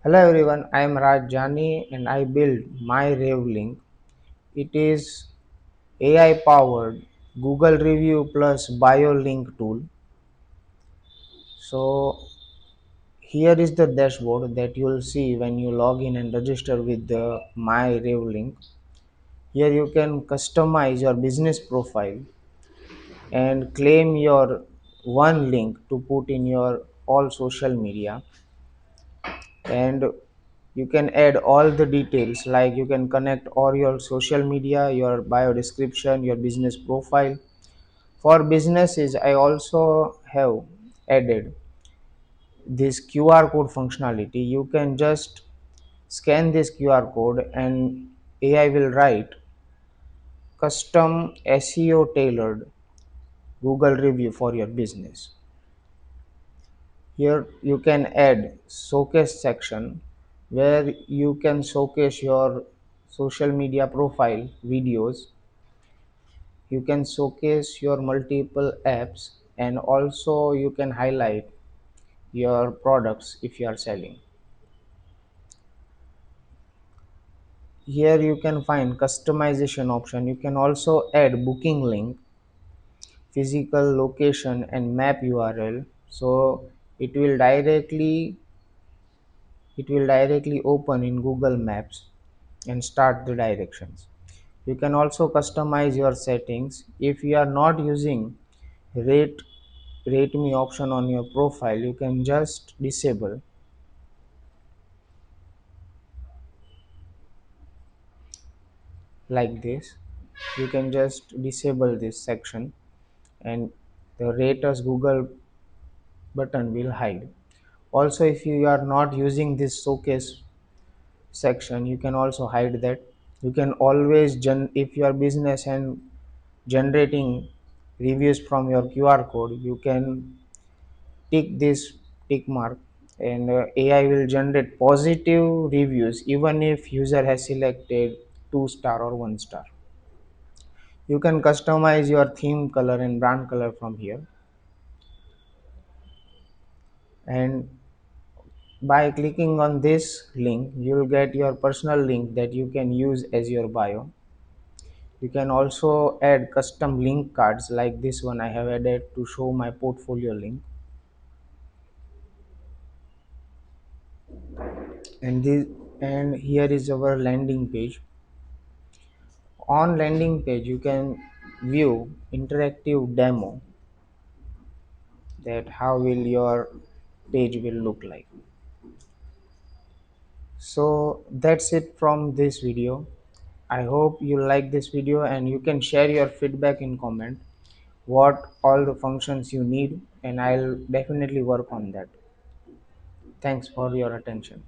Hello everyone, I am Raj Jani and I built MyRaveLink. It is AI powered Google review plus bio link tool. So here is the dashboard that you will see when you log in and register with the MyRaveLink. Here you can customize your business profile and claim your one link to put in your all social media, and you can add all the details like you can connect all your social media, your bio description, your business profile. For businesses, I also have added this QR code functionality. You can just scan this QR code and AI will write custom SEO tailored Google review for your business. Here you can add showcase section where you can showcase your social media profile videos. You can showcase your multiple apps, and also you can highlight your products if you are selling. Here you can find customization option. You can also add booking link, physical location and map URL. So it will directly it will directly open in Google Maps and start the directions. You can also customize your settings. If you are not using rate rate me option on your profile, you can just disable like this. You can just disable this section and the rate us Google button will hide. Also, if you are not using this showcase section, you can also hide that. You can always if your business and generating reviews from your QR code, you can tick this tick mark, and AI will generate positive reviews even if user has selected 2 star or 1 star. You can customize your theme color and brand color from here, and by clicking on this link you will get your personal link that you can use as your bio. You can also add custom link cards like this one I have added to show my portfolio link. And here is our landing page. On landing page you can view interactive demo that how will your page will look like. So that's it from this video. I hope you like this video, and you can share your feedback in comment what all the functions you need, and I'll definitely work on that. Thanks for your attention.